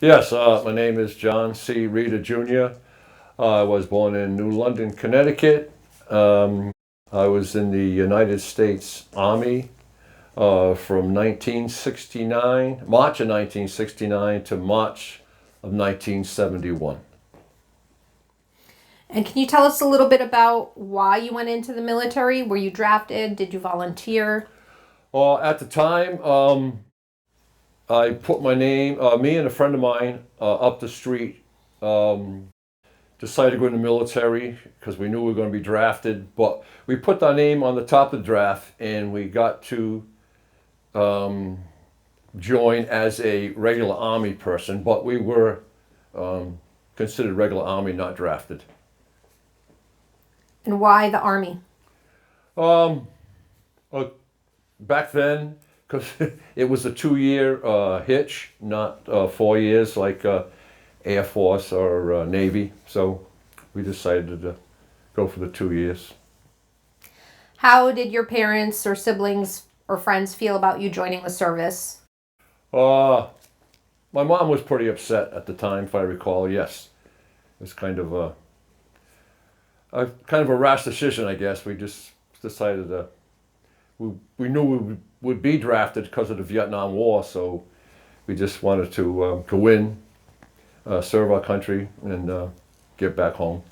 Yes, my name is John C. Rita Jr. I was born in New London, Connecticut. I was in the United States Army from 1969, March of 1969 to March of 1971. And can you tell us a little bit about why you went into the military? Were you drafted? Did you volunteer? At the time, I put my name, me and a friend of mine up the street decided to go in the military because we knew we were going to be drafted. But we put our name on the top of the draft and we got to um, join as a regular Army person, but we were considered regular Army, not drafted. And why the Army? Um, uh, Back then, because it was a 2 year hitch, not 4 years like Air Force or Navy. So we decided to go for the 2 years. How did your parents or siblings or friends feel about you joining the service? Uh, my mom was pretty upset at the time, if I recall. Yes, it was kind of a rash decision, I guess. We just decided we knew would be drafted because of the Vietnam War, so we just wanted to win, serve our country, and get back home.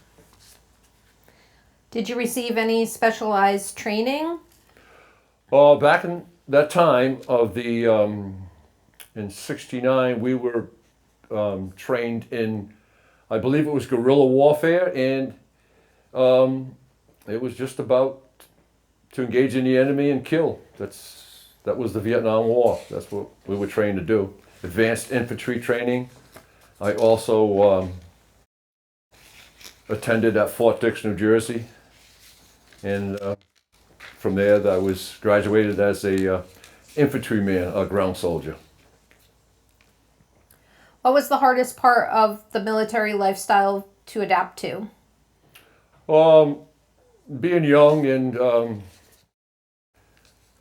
Did you receive any specialized training? Back in that time of in '69, we were trained in, I believe it was guerrilla warfare, and it was just about to engage in the enemy and kill. That was the Vietnam War. That's what we were trained to do. Advanced infantry training. I also attended at Fort Dix, New Jersey, and from there I was graduated as a infantryman, a ground soldier. What was the hardest part of the military lifestyle to adapt to? Um, Being young and a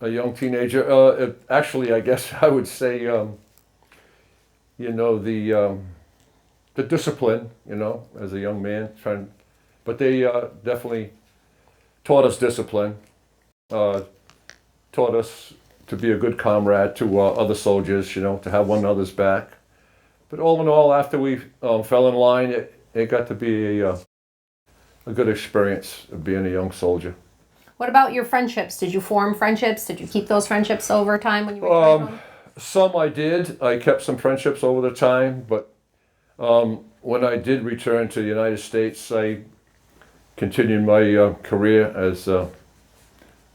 young teenager, actually, I guess I would say, you know, the discipline, as a young man, but they definitely taught us discipline, uh, taught us to be a good comrade to other soldiers, to have one another's back. But all in all, after we fell in line, it got to be a good experience of being a young soldier. What about your friendships? Did you form friendships? Did you keep those friendships over time when you returned Um, home? some I did. I kept some friendships over the time, but when I did return to the United States, I continued my career as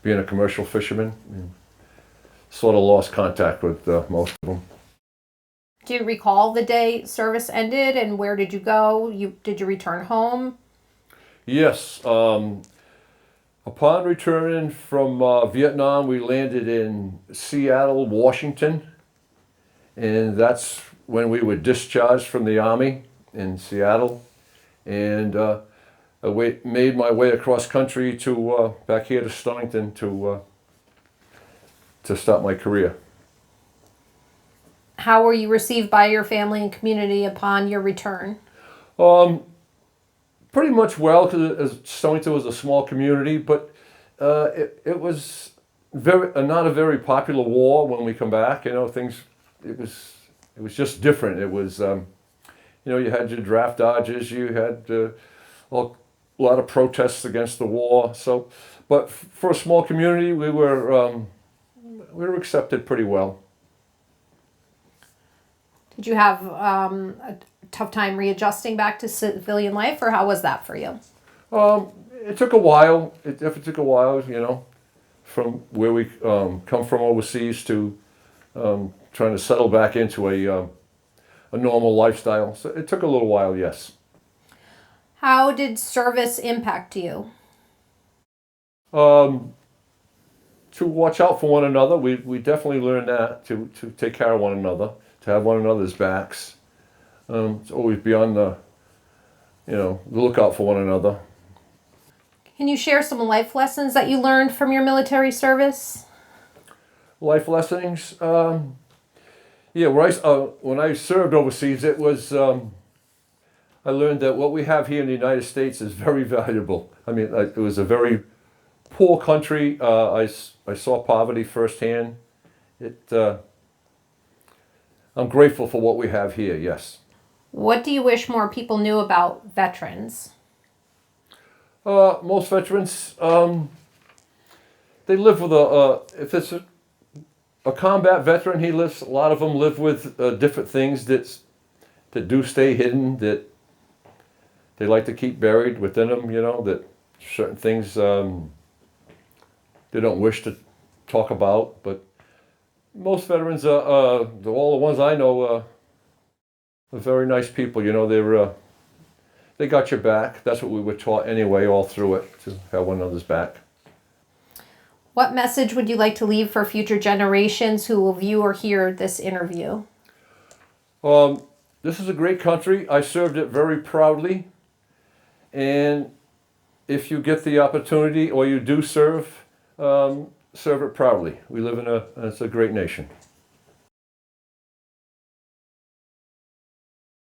being a commercial fisherman. And sort of lost contact with most of them. Do you recall the day service ended and where did you go? Did you return home? Yes. Upon returning from Vietnam, we landed in Seattle, Washington, and that's when we were discharged from the Army in Seattle. And made my way across country to back here to Stonington to start my career. How were you received by your family and community upon your return? Um, Pretty much well, because Stonington was a small community, but it was not a very popular war when we come back. Things it was it was just different. It was you had your draft dodgers, you had a lot of protests against the war. So, but for a small community, we were accepted pretty well. Did you have a tough time readjusting back to civilian life, or how was that for you? It took a while. It definitely took a while, from where we come from overseas to trying to settle back into a normal lifestyle. So it took a little while, yes. How did service impact you? Um, to watch out for one another, we definitely learned that to take care of one another, to have one another's backs. To always be on the lookout for one another. Can you share some life lessons that you learned from your military service? Life lessons. Yeah, when I served overseas, it was I learned that what we have here in the United States is very valuable. I mean, it was a very poor country. I saw poverty firsthand. It I'm grateful for what we have here. Yes. What do you wish more people knew about veterans? Most veterans, they live with if it's a combat veteran, a lot of them live with different things that do stay hidden, that they like to keep buried within them, you know, that certain things they don't wish to talk about. But most veterans, all the ones I know, are very nice people, you know, they got your back. That's what we were taught anyway, all through it, to have one another's back. What message would you like to leave for future generations who will view or hear this interview? This is a great country. I served it very proudly. And if you get the opportunity or you do serve, serve it proudly. We live it's a great nation.